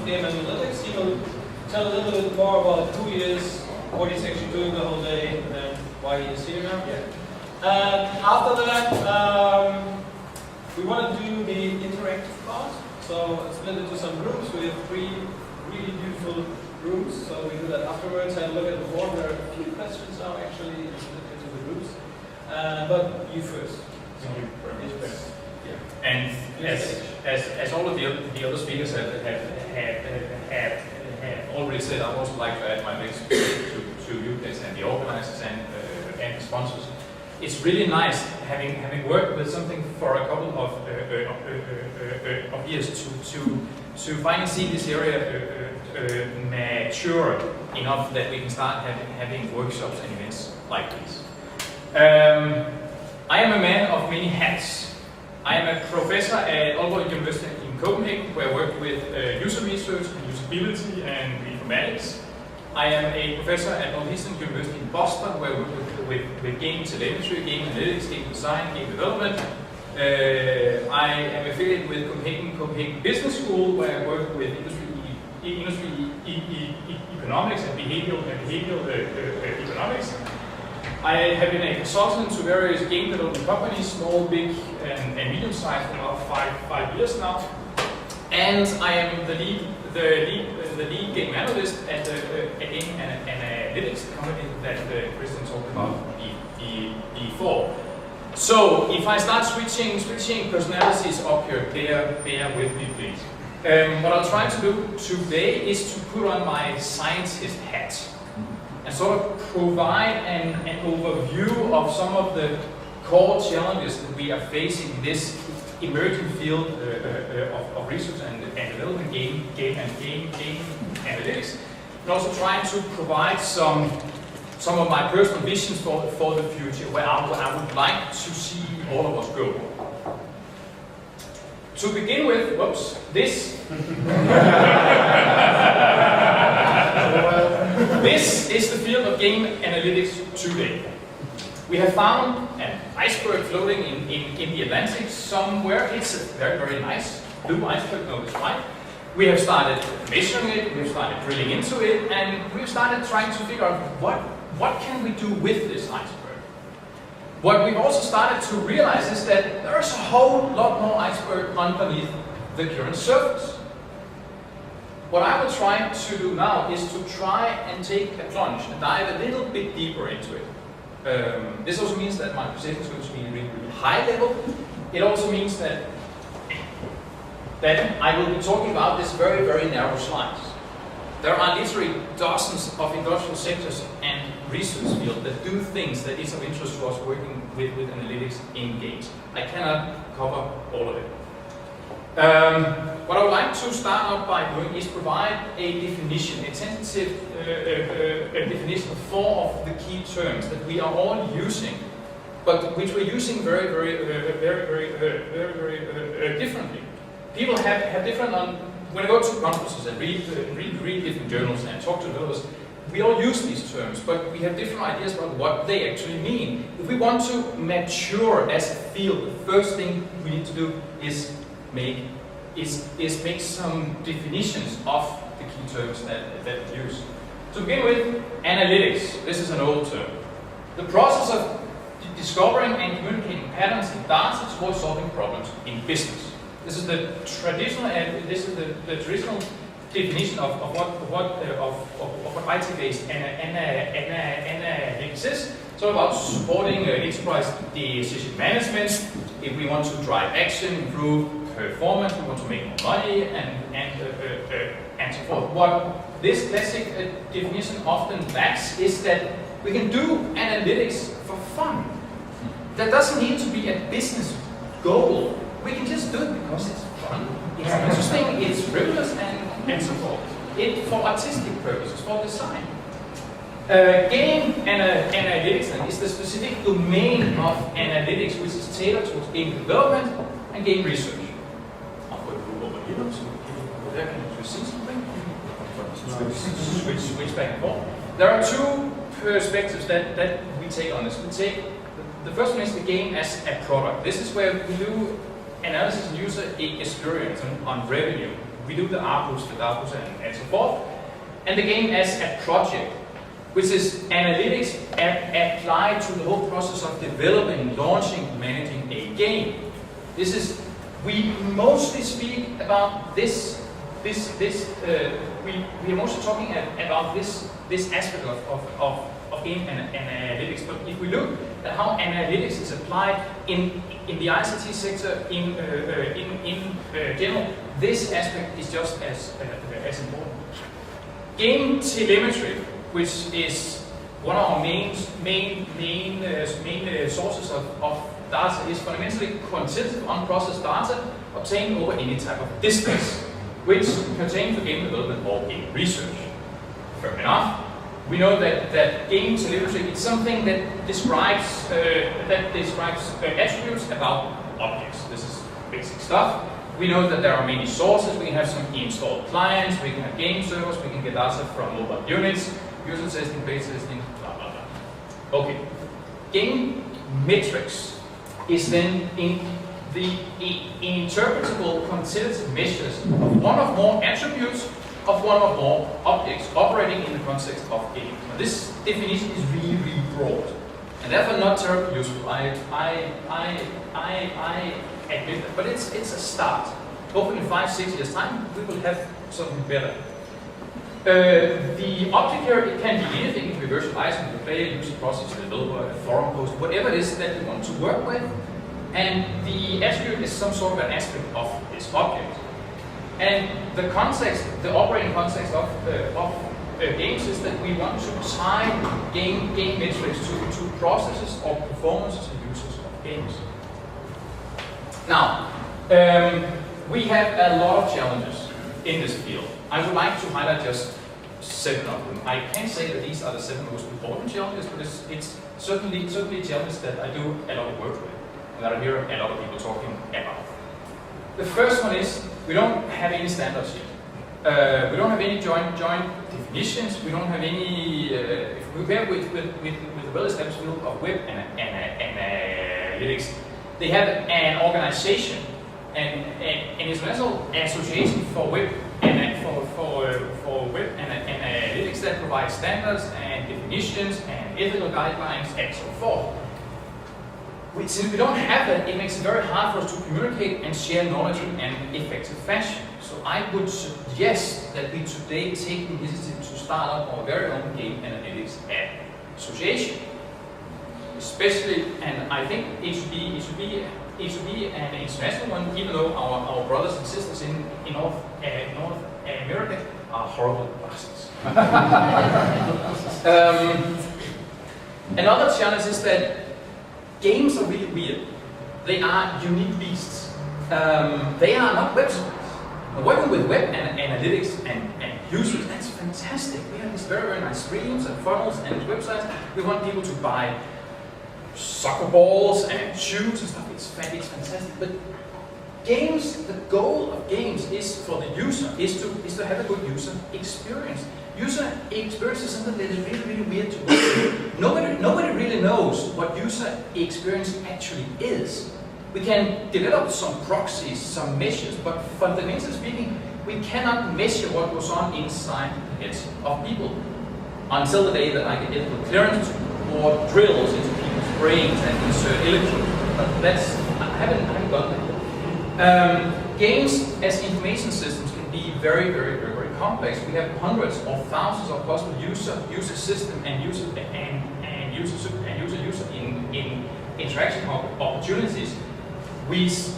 game analytics. He will tell a little bit more about who he is, what he's actually doing the whole day, and why he is here now. After that, we want to do the interactive part. So it's split into some groups. We have 3 really beautiful groups. So we do that afterwards. Have a look at the board. There are a few questions now actually split into the groups. But you first. Thank you very much. Yeah. And as all of the other speakers have already said, I'd also like to add my thanks to you guys and the organizers and the sponsors. It's really nice having worked with something for a couple of years to finally see this area mature enough that we can start having workshops and events like this. I am a man of many hats. I am a professor at Aalborg University in Copenhagen, where I work with user research and usability and informatics. I am a professor at Northeastern University in Boston, where I work with game telemetry, game analytics, game design, game development. I am affiliated with Copenhagen Business School, where I work with industry economics and behavioral economics. I have been a consultant to various game development companies, small, big, and medium-sized, for about five years now. And I am the lead game analyst at a game analytics company that Christian talked about before. So if I start switching personalities up here, bear with me, please. What I'll try to do today is to put on my scientist hat and sort of provide an overview of some of the core challenges that we are facing in this emerging field of research and development, game analytics, and also trying to provide some of my personal visions for the future, where I would like to see all of us go. To begin with, this this is the field of game analytics today. We have found an iceberg floating in the Atlantic somewhere. It's a very, very nice blue iceberg, no, it's white. We have started measuring it, we've started drilling into it, and we've started trying to figure out what can we do with this iceberg. What we've also started to realize is that there's a whole lot more iceberg underneath the current surface. What I will try to do now is to try and take a plunge and dive a little bit deeper into it. This also means that my presentation is going to be really, really high level. It also means that I will be talking about this very, very narrow slice. There are literally dozens of industrial sectors and research fields that do things that is of interest to us working with analytics in games. I cannot cover all of it. What I would like to start out by doing is provide a definition, a tentative definition of 4 of the key terms that we are all using, but which we're using very differently. People have different, when I go to conferences and read different journals and talk to others, we all use these terms, but we have different ideas about what they actually mean. If we want to mature as a field, the first thing we need to do is make some definitions of the key terms that we use. To begin with, analytics. This is an old term. The process of discovering and communicating patterns in data towards solving problems in business. This is the traditional definition of what IT-based analytics is. So about supporting enterprise decision management. If we want to drive action, improve performance, we want to make more money, and so forth. What this classic definition often lacks is that we can do analytics for fun. That doesn't need to be a business goal. We can just do it because it's fun, it's interesting, it's frivolous, and so forth. For artistic purposes, for design. Game analytics is the specific domain of analytics which is tailored towards game development and game research. I'll put a group over here so there can you see something. Switch back and forth. There are 2 perspectives that we take on this. We take the first one is the game as a product. This is where we do analysis and user experience on revenue. we do the outputs, and so forth. And the game as a project, which is analytics applied to the whole process of developing, launching, managing a game. This is, we mostly speak about this. We are mostly talking about this aspect of game and analytics. But if we look at how analytics is applied in the ICT sector in general, this aspect is just as important. Game telemetry, which is one of our main sources of data, is fundamentally quantitative unprocessed data obtained over any type of distance, which pertain to game development or game research. Fair enough. We know that game telemetry is something that describes attributes about objects. This is basic stuff. We know that there are many sources. We can have some installed clients. We can have game servers. We can get data from mobile units, user testing, beta testing, blah blah blah. Okay. Game metrics is then in the interpretable quantitative measures of one or more attributes of one or more objects operating in the context of game. Now, this definition is really, really broad and therefore not terribly useful. I admit that, but it's a start. Hopefully in 5-6 years time we will have something better. The object here, it can be anything. It can be virtual item, the player, user, process, developer, a forum post, whatever it is that we want to work with. And the attribute is some sort of an aspect of this object. And the context, the operating context of games is that we want to tie game metrics to processes or performances and users of games. Now, we have a lot of challenges in this field. I would like to highlight just 7 of them. I can't say that these are the 7 most important challenges, but it's certainly challenges that I do a lot of work with, and that I hear a lot of people talking about. The first one is we don't have any standards yet. We don't have any joint definitions. We don't have any. If we compare with the well-established field of web and analytics, they have an organization, an international association for web and for web and analytics that provides standards and definitions and ethical guidelines and so forth. Since we don't have that, it makes it very hard for us to communicate and share knowledge in an effective fashion. So I would suggest that we today take the initiative to start up our very own game analytics association. Especially, and I think it should be an international one, even though our brothers and sisters in North America are horrible bastards. Another challenge is that games are really weird. They are unique beasts. They are not websites. Working with web and analytics and users, that's fantastic. We have these very, very nice screens and funnels and websites. We want people to buy soccer balls and shoes and stuff. It's fantastic. But games, the goal of games is for the user, is to have a good user experience. User experience is something that is really, really weird to work with. Nobody really knows what user experience actually is. We can develop some proxies, some measures, but fundamentally speaking, we cannot measure what goes on inside the heads of people until the day that I can get the clearance or drills into people's brains and insert electrodes. But I haven't got that. Games as information systems can be very, very, very, very complex. We have hundreds or thousands of possible user system and user in interaction opportunities.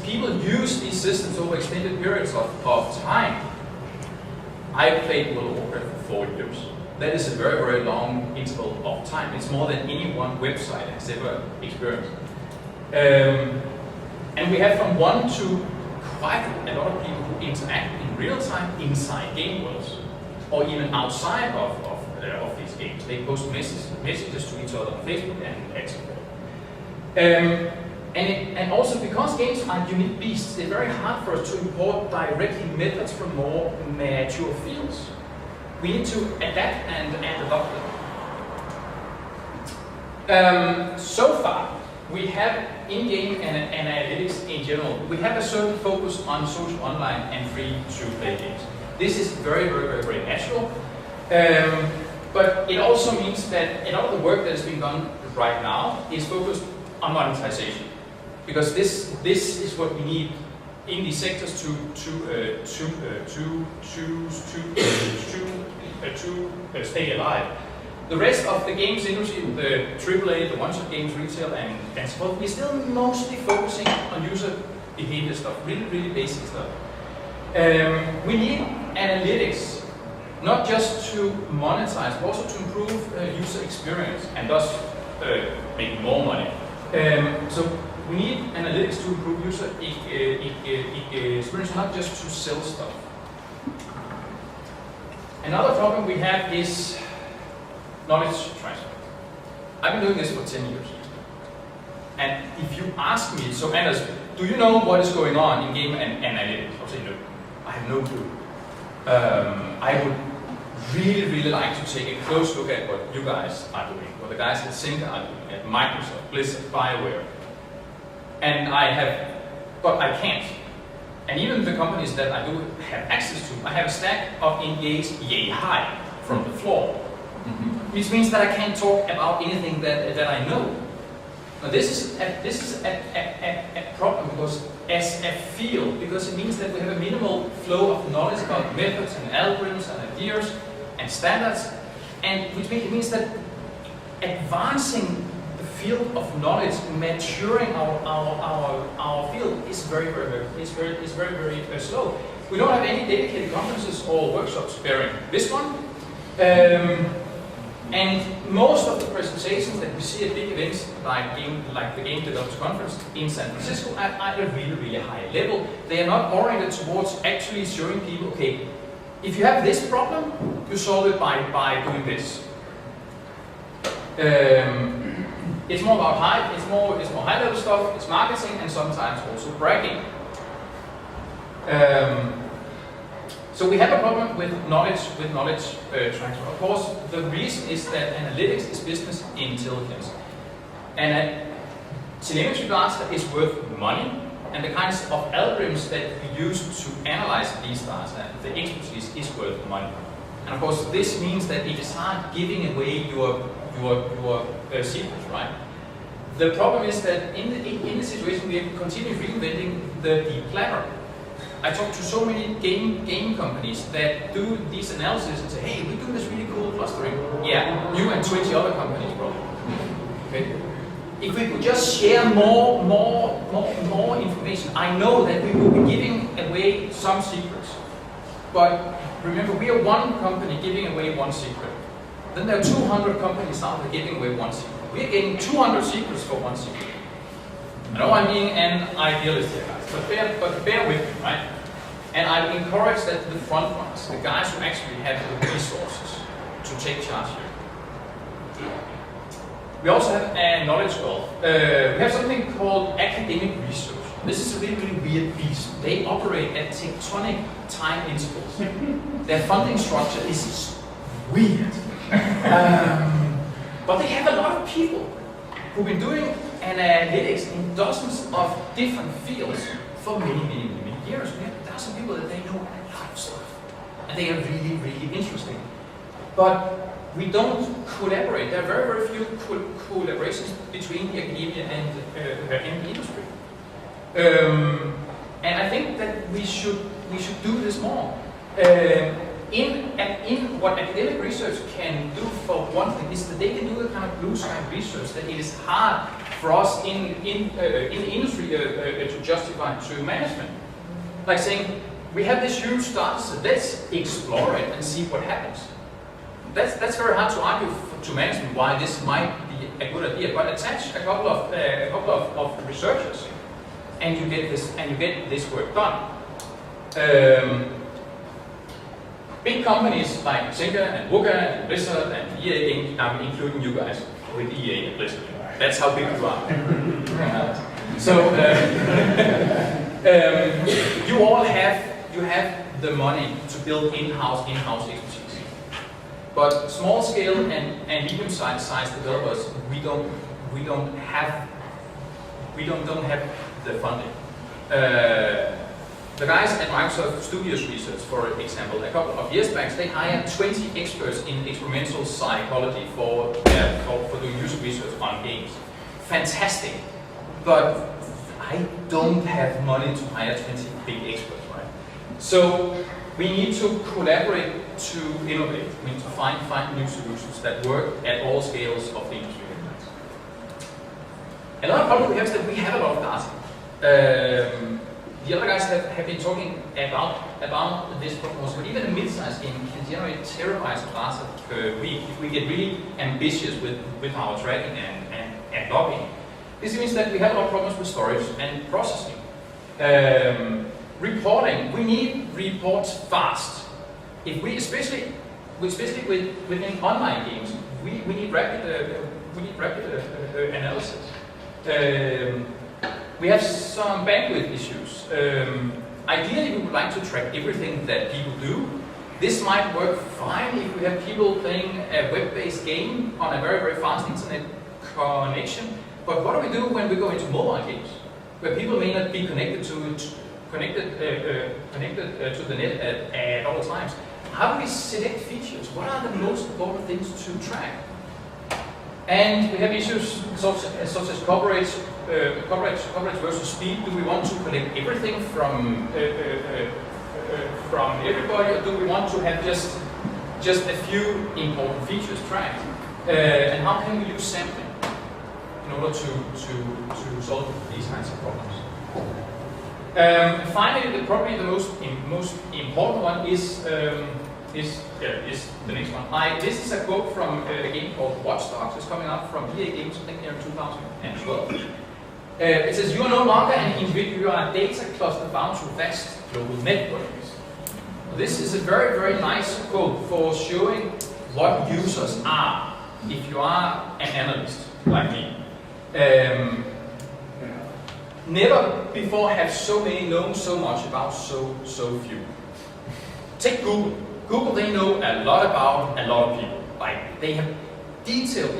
People use these systems over extended periods of time. I played World of Warcraft for 4 years. That is a very, very long interval of time. It's more than any one website has ever experienced. And we have from 1 to quite a lot of people who interact in real time inside game worlds, or even outside of these games. They post messages to each other on Facebook and so forth. And also because games are unique beasts, they're very hard for us to import directly methods from more mature fields. We need to adapt and adopt them. So far, we have in-game and analytics in general, we have a certain focus on social online and free-to-play games. This is very natural. But it also means that a lot of the work that is being done right now is focused on monetization, because this is what we need in these sectors to stay alive. The rest of the games industry, the AAA, the one-shot games, retail, and so forth, we're still mostly focusing on user behavior stuff, really basic stuff. We need analytics, not just to monetize, but also to improve user experience and thus make more money. So we need analytics to improve user experience, not just to sell stuff. Another problem we have is knowledge transfer. I've been doing this for 10 years. And if you ask me, so Anders, do you know what is going on in game and analytics? I'll say no. I have no clue. I would really like to take a close look at what you guys are doing, what the guys at Sync are doing, at Microsoft, Blizzard, BioWare. But I can't. And even the companies that I do have access to, I have a stack of engaged yay high from the floor. Which means that I can't talk about anything that I know. Now this is a problem because as a field, because it means that we have a minimal flow of knowledge about methods and algorithms and ideas and standards, and which means that advancing the field of knowledge, maturing our field is very slow. We don't have any dedicated conferences or workshops bearing this one. And most of the presentations that we see at big events like the Game Developers Conference in San Francisco are at a really high level. They are not oriented towards actually showing people, okay, if you have this problem, you solve it by doing this. It's more about hype, it's more high level stuff, it's marketing and sometimes also bragging. So we have a problem with knowledge transfer. Of course, the reason is that analytics is business intelligence. And a telemetry data is worth money, and the kinds of algorithms that we use to analyze these data, the expertise, is worth money. And of course, this means that it is hard giving away your secrets, right? The problem is that in the situation we are continually reinventing the clever. I talk to so many game companies that do these analysis and say, hey, we do this really cool clustering. Yeah, you and 20 other companies probably. Okay. If we could just share more information, I know that we will be giving away some secrets. But remember, we are one company giving away one secret. Then there are 200 companies out there giving away one secret. We are getting 200 secrets for one secret. I know I'm being an idealist here, guys, but bear with me, right? And I encourage that the front runners, the guys who actually have the resources to take charge here. We also have a knowledge gulf. We have something called academic research. This is a really weird beast. They operate at tectonic time intervals. Their funding structure is weird. But they have a lot of people who've been doing analytics in dozens of different fields for many years. We have dozens of people that they know a lot of stuff. And they are really interesting. But we don't collaborate. There are very few collaborations between the academia and the industry. And I think that we should do this more. In what academic research can do for one thing is that they can do the kind of blue sky research that it is hard for us in the industry to justify to management. Like saying, we have this huge data set, let's explore it and see what happens. That's very hard to argue to management why this might be a good idea, but attach a couple of researchers and you get this work done. Big companies like Zynga and Wooga and Blizzard and EA, including you guys with EA and Blizzard. That's how big you are. You all have the money to build in-house expertise. But small scale and medium-sized developers, we don't have we don't have the funding. The guys at Microsoft Studios Research, for example, a couple of years back, they hired 20 experts in experimental psychology for doing user research on games. Fantastic, but I don't have money to hire 20 big experts, right? So we need to collaborate to innovate. We need to find new solutions that work at all scales of the industry. Another problem we have is that we have a lot of data. The other guys have been talking about this problem also, but even a mid-sized game can generate terabytes of data per week if we get really ambitious with our tracking and logging. This means that we have a lot of problems with storage and processing. Reporting, we need reports fast. If we, especially within online games, we need rapid analysis. We have some bandwidth issues. Ideally, we would like to track everything that people do. This might work fine if we have people playing a web-based game on a very, very fast internet connection. But what do we do when we go into mobile games, where people may not be connected to the net at all times? How do we select features? What are the most important things to track? And we have issues such as coverage versus speed. Do we want to collect everything from everybody, or do we want to have just a few important features tracked? And how can we use sampling in order to solve these kinds of problems? Finally, probably the most important one is the next one. This is a quote from a game called Watch Dogs. It's coming out from EA Games, I think, in 2012. It says, "You are no longer an individual, you are a data cluster bound to vast global networks." This is a very, very nice quote for showing what users are, if you are an analyst like me. Never before have so many known so much about so few. Take Google. Google, they know a lot about a lot of people. Like, they have detailed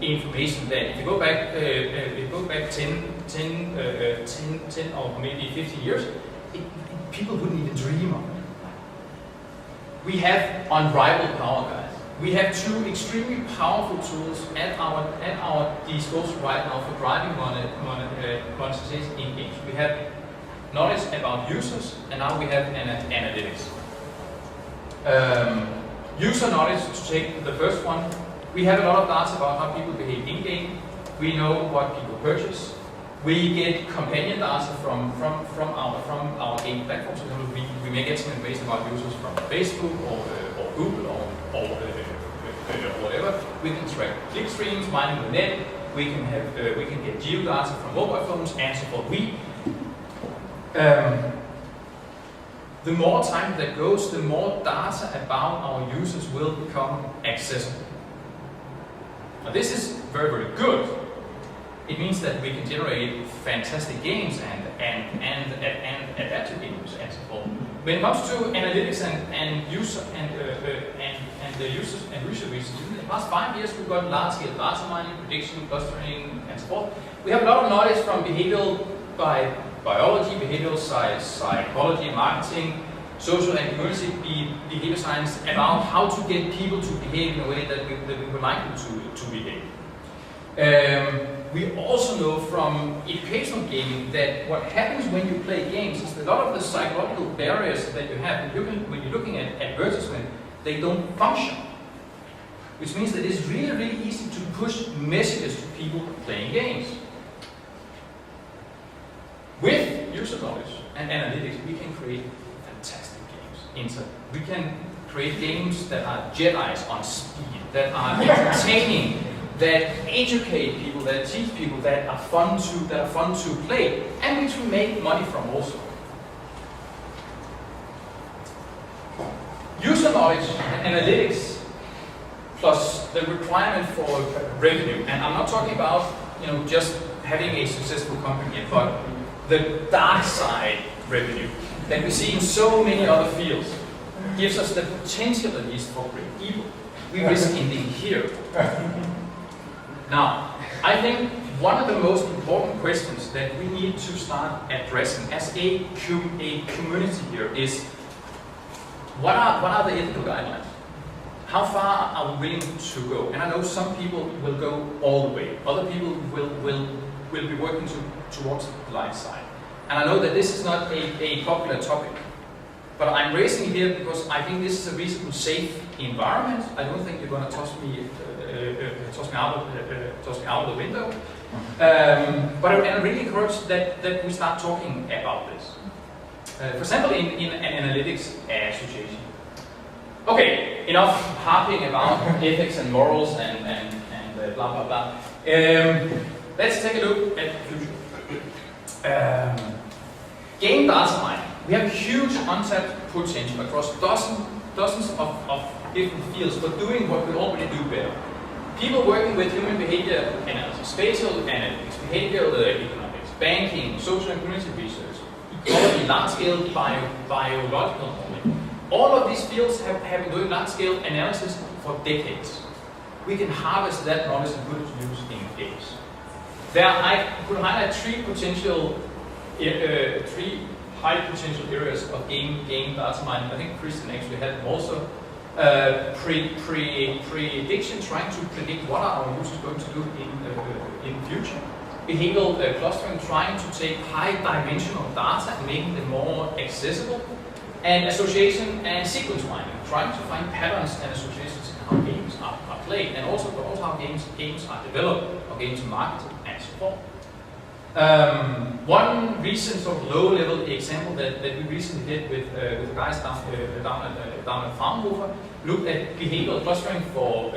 information that if you go back 10 or maybe 50 years, people wouldn't even dream of it. We have unrivaled power, guys. We have two extremely powerful tools at our disposal right now for driving monetization in games. We have knowledge about users, and now we have analytics. User knowledge, to take the first one, we have a lot of data about how people behave in-game. We know what people purchase. We get companion data from our game platforms. So we may get some information about users from Facebook or Google or whatever. We can track click streams, mining the net. We can get geodata from mobile phones and so forth. The more time that goes, the more data about our users will become accessible. Now, this is very, very good. It means that we can generate fantastic games and adaptive games and so forth. When it comes to analytics and user and the users and research, in the past 5 years we've got large-scale data mining, prediction, clustering, and so forth. We have a lot of knowledge from behavioral biology, behavioral psychology, marketing, social and community behavior science about how to get people to behave in a way that we would like them to behave. We also know from educational gaming that what happens when you play games is that a lot of the psychological barriers that you have when you're looking at advertisement, they don't function. Which means that it's really, really easy to push messages to people playing games. With user knowledge and analytics, we can create fantastic games. We can create games that are Jedis on speed, that are entertaining, that educate people, that teach people, that are fun to play, and which we make money from also. User knowledge and analytics, plus the requirement for revenue, and I'm not talking about just having a successful company, but the dark side revenue that we see in so many other fields gives us the potential at least for great evil. We risk ending here. Now, I think one of the most important questions that we need to start addressing as a community here is, what are the ethical guidelines? How far are we willing to go? And I know some people will go all the way. Other people will be working towards the light side. And I know that this is not a popular topic, but I'm raising it here because I think this is a reasonably safe environment. I don't think you're going to toss me out of the window. But I really encourage that we start talking about this. For example, in an analytics association. Okay, enough harping about ethics and morals and blah blah blah. Let's take a look at the future. Game data mining. We have huge untapped potential across dozens of different fields for doing what we already do better. People working with human behavior analysis, spatial analytics, behavioral economics, banking, social and community research, ecology, large-scale biological modeling. All of these fields have been doing large-scale analysis for decades. We can harvest that knowledge and put it to use in games. I could highlight three high potential areas of game data mining. I think Christian actually had them also. Prediction, trying to predict what are our users going to do in the future. Behavioral clustering, trying to take high-dimensional data and making them more accessible. And association and sequence mining, trying to find patterns and associations in how games are played, and also how games are developed, or games are marketed, and so forth. One recent sort of low-level example that we recently did with the guys down at Fraunhofer looked at behavioral clustering for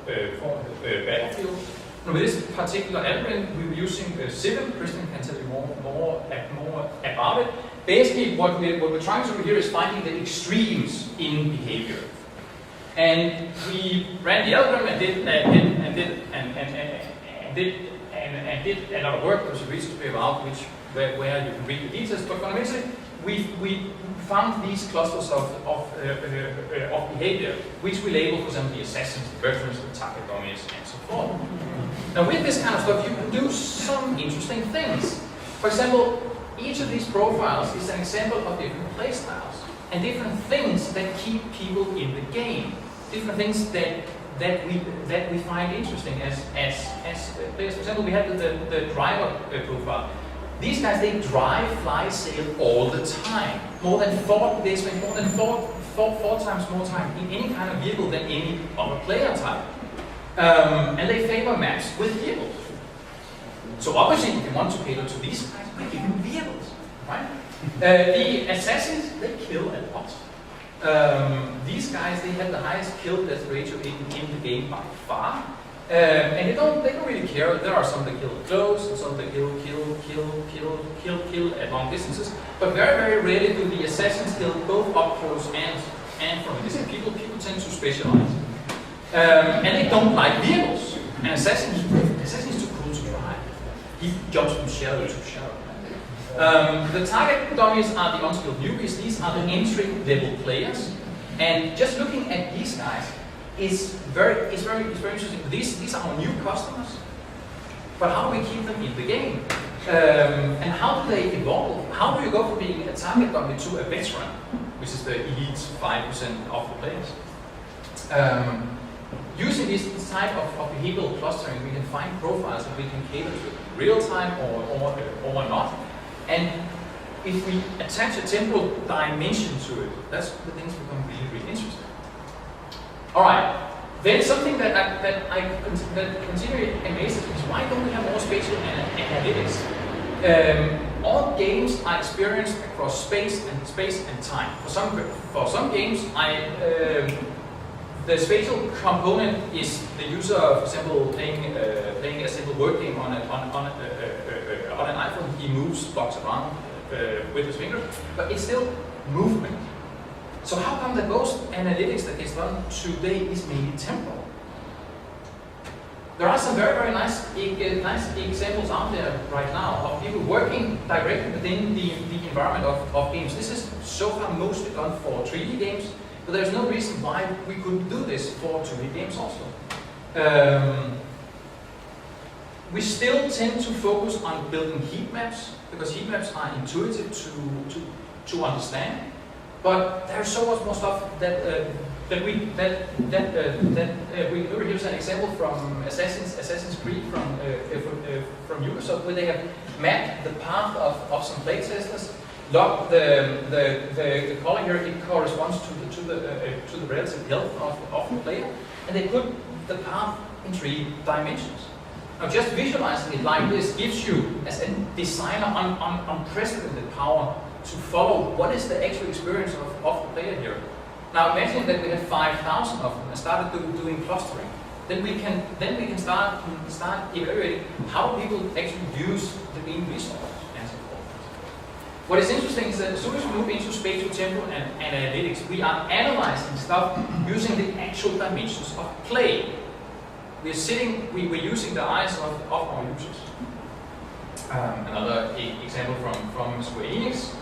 Battlefield. And with this particular algorithm, we were using Civil. Christian can tell you more about it. Basically, what we're trying to do here is finding the extremes in behavior. And we ran the algorithm and did a lot of work. There was a research paper out where you can read the details. But fundamentally, we found these clusters of behavior, which we label, for example, the assassins, the veterans, the target dummies, and so forth. Now, with this kind of stuff, you can do some interesting things. For example, each of these profiles is an example of different play styles and different things that keep people in the game. Different things that we find interesting as players. For example, we have the driver profile. These guys, they drive, fly, sail all the time. They spend more than four times more time in any kind of vehicle than any other player type. And they favor maps with vehicles. So obviously, if you want to cater to these guys, we give them vehicles, right? The assassins, they kill a lot. These guys, they have the highest kill-death ratio in the game by far. And they don't really care. There are some that kill close, and some that kill at long distances. But very, very rarely do the assassins kill both up close and from a distance. People tend to specialize. And they don't like vehicles. And assassin is too cool to drive. He jumps from shadow to shadow. The target dummies are the unskilled newbies. These are the entry-level players. And just looking at these guys is very interesting. These are our new customers. But how do we keep them in the game? And how do they evolve? How do you go from being a target dummy to a veteran, which is the elite 5% of the players? Using this type of behavioral clustering, we can find profiles that we can cater to real time or not. And if we attach a temporal dimension to it, that's the things become really interesting. All right. Then something that continually amazes me is why don't we have more spatial analytics? All games are experienced across space and time. For some games, the spatial component is the user, for example, playing a simple word game on an iPhone. He moves blocks around with his finger, but it's still movement. So how come that most analytics that gets done today is mainly temporal? There are some very nice examples out there right now of people working directly within the environment of games. This is so far mostly done for 3D games, but there's no reason why we couldn't do this for 2D games also. we still tend to focus on building heat maps because heat maps are intuitive to understand. But there's so much more stuff that we here's an example from Assassin's Creed from Ubisoft, where they have mapped the path of some playtesters. Log the color here, it corresponds to the relative health of the player, and they put the path in 3 dimensions. Now, just visualizing it like this gives you, as a designer, unprecedented power to follow what is the actual experience of the player here. Now, imagine that we have 5,000 of them and started doing clustering. Then we can start evaluating how people actually use the game resources and so forth. What is interesting is that as soon as we move into spatial, temporal, and analytics, we are analyzing stuff using the actual dimensions of play. We're using the eyes of our users. Another example from Square Enix.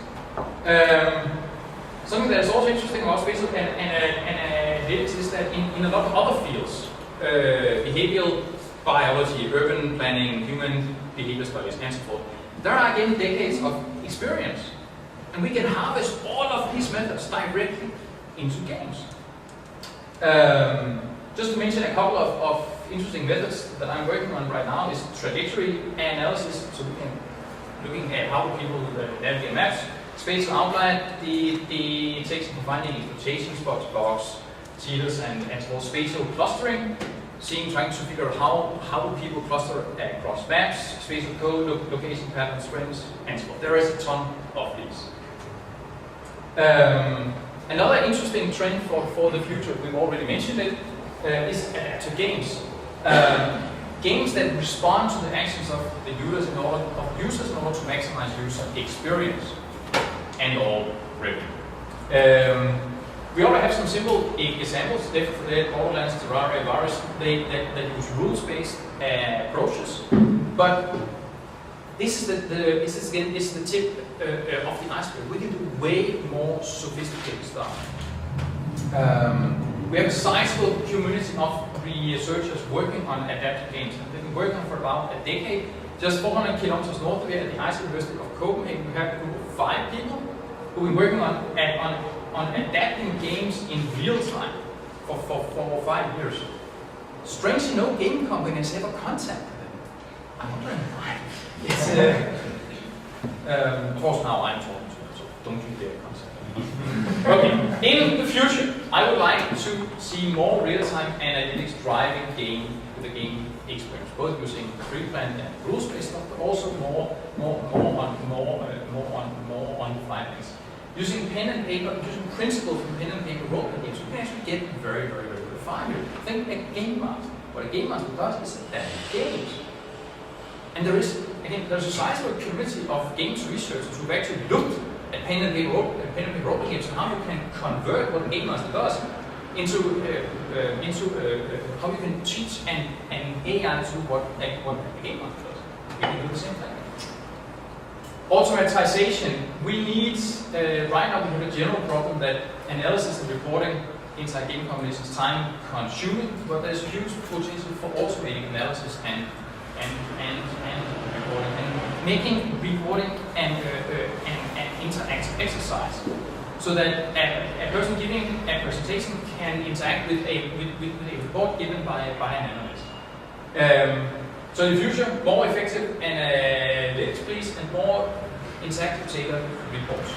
Something that is also interesting about spatial analytics is that in a lot of other fields, behavioral biology, urban planning, human behavior studies, and so forth, there are again decades of experience, and we can harvest all of these methods directly into games. Just to mention a couple of interesting methods that I'm working on right now is trajectory analysis, so we can looking at how people navigate maps. Spatial outline, the takes for finding exploitation spots, bugs, cheaters, and so forth. Spatial clustering, trying to figure out how people cluster across maps. Spatial code, location patterns, trends, and so forth. There is a ton of these. Another interesting trend for the future, we've already mentioned it, is adaptive games. Games that respond to the actions of the users in order to maximize user experience and or revenue. We already have some simple examples. Left 4 Dead, Borderlands, Terraria, Virus, that use rules-based approaches. But this is the tip of the iceberg. We can do way more sophisticated stuff. We have a sizable community of researchers working on adaptive games, and they've been working on for about a decade. Just 400 kilometers north of here at the Ice University of Copenhagen, we have a group of 5 people who've been working on adapting games in real time for 5 years. Strangely, no game companies ever contacted them. I'm wondering why. It's, of course, now I'm talking to them, so don't you dare contact them. Okay, in the future, I would like to see more real-time analytics driving the game experience, both using pre-planned and rules-based stuff, but also more on defined things. Using pen and paper, using principles from pen and paper role-playing games, we can actually get very refined. Think a game master. What a game master does is adapt games. And there's a sizable community of games researchers who've actually looked at pen and paper role-playing games and how you can convert what a game master does into how you can teach an AI to what a game master does. We can do the same thing. Automatization. We need, right now we have a general problem that analysis and reporting inside game companies is time consuming, but there's a huge potential for automating analysis and reporting, and making reporting and interactive exercise, so that a person giving a presentation can interact with a report given by an analyst. So in the future, more effective analytics, please, and more interactive tailored reports.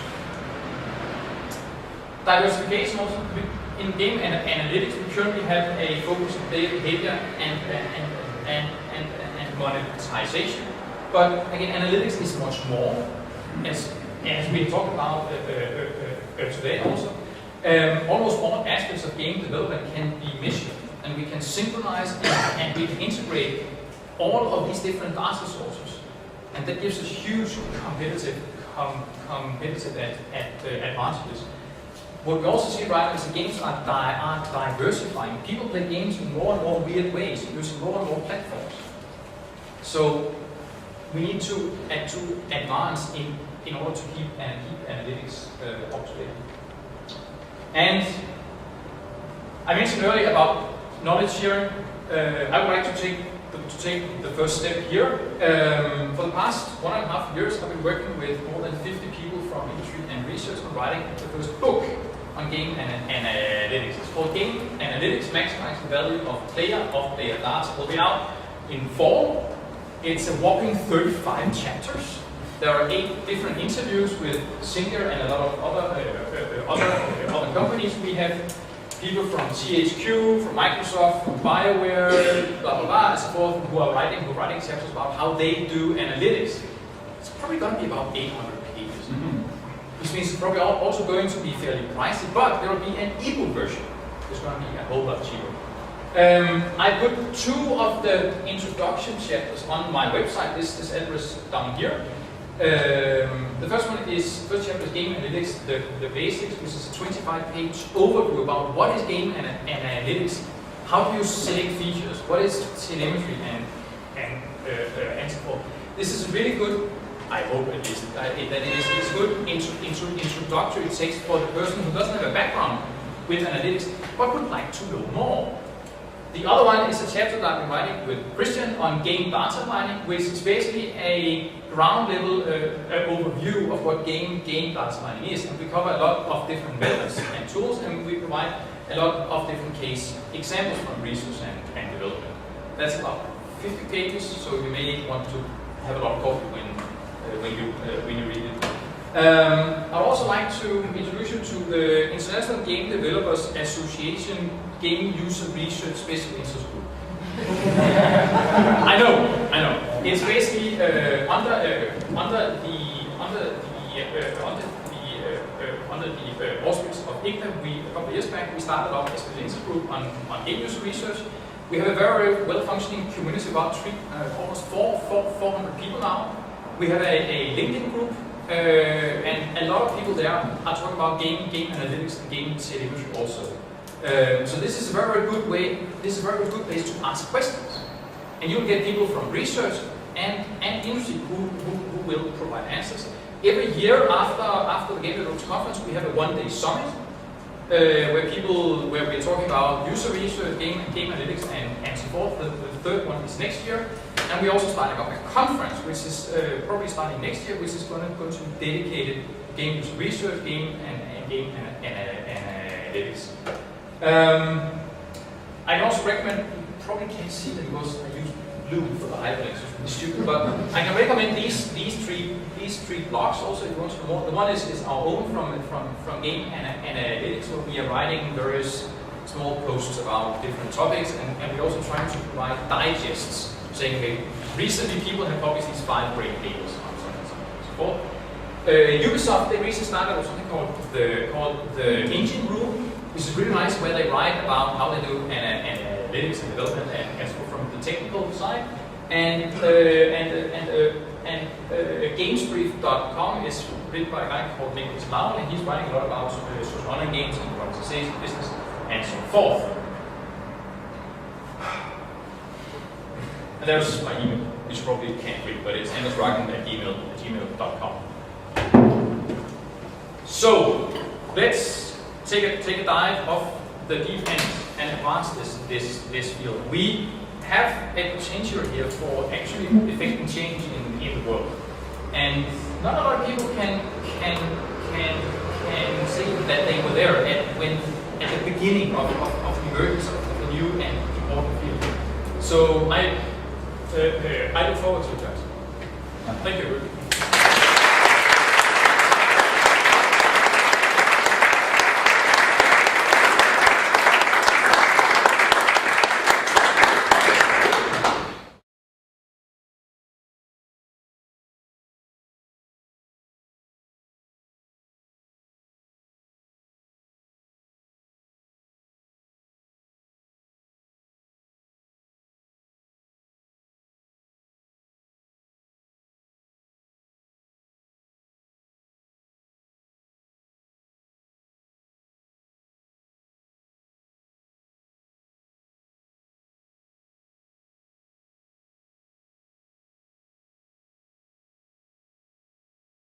Diversification also. In game analytics, we currently have a focus on player behavior and monetization. But again, analytics is much more, as we talked about today also. Almost all aspects of game development can be measured, and we can synchronize and we can integrate all of these different data sources, and that gives us huge competitive advantages. What we also see right now is the games are diversifying. People play games in more and more weird ways, using more and more platforms. So we need to advance in order to keep analytics up to date. And I mentioned earlier about knowledge sharing. I would like to take the take the first step here. For the past 1.5 years, I've been working with more than 50 people from industry and research on writing the first book on game analytics. It's called Game Analytics, Maximizing the Value of Player Data. It will be out in fall. It's a whopping 35 chapters. There are 8 different interviews with senior and a lot of other companies. We have people from THQ, from Microsoft, from BioWare, blah blah blah, and so forth, who are writing chapters about how they do analytics. It's probably going to be about 800 pages, which means it's probably also going to be fairly pricey. But there will be an ebook version. It's going to be a whole lot cheaper. I put 2 of the introduction chapters on my website. This address down here. The first chapter is Game Analytics, the basics, which is a 25-page overview about what is game analytics, how do you select features, what is telemetry, and so forth. This is really good, I hope at least, that it is good introductory text for the person who doesn't have a background with analytics, but would like to know more. The other one is a chapter that I've been writing with Christian on game data mining, which is basically a ground level overview of what game data mining is. And we cover a lot of different methods and tools, and we provide a lot of different case examples from research and development. That's about 50 pages, so you may want to have a lot of coffee when you read it. I'd also like to introduce you to the International Game Developers Association Game User Research Special Interest Group. I know. It's basically under the auspices of IGNA. A couple of years back, we started off a special interest group on game user research. We have a very well-functioning community, about almost 400 people now. We have a LinkedIn group. And a lot of people there are talking about game analytics and game telemetry also. So this is a very good way. This is a very good place to ask questions, and you'll get people from research and industry who will provide answers. Every year after the Game Developers Conference, we have a one-day summit where we're talking about user research, game analytics, and so forth. The third one is next year. And we're also starting up a conference, which is probably starting next year, which is going to be dedicated to game user research, game analytics. I can also recommend, you probably can't see them because I use blue for the hyperlinks, which is stupid, but I can recommend these three blogs also if you want to know more. The one is our own from game analytics, where we are writing various small posts about different topics, and we're also trying to provide digests. Saying, okay, recently people have published these 5 great papers on something and so forth. Ubisoft, they recently started with something called the Engine Room, which is really nice, where they write about how they do analytics and development and so from the technical side. And Gamesbrief.com is written by a guy called Nicholas Lau, and he's writing a lot about social online games and monetization, business, and so forth. And there's my email, which you probably can't read, but it's andersdrachen@gmail.com. So let's take a dive off the deep end and advance this field. We have a potential here for actually effecting change in the world, and not a lot of people can say that they were there at the beginning of the emergence of a new and important field. So I look forward to it, guys. Thank you.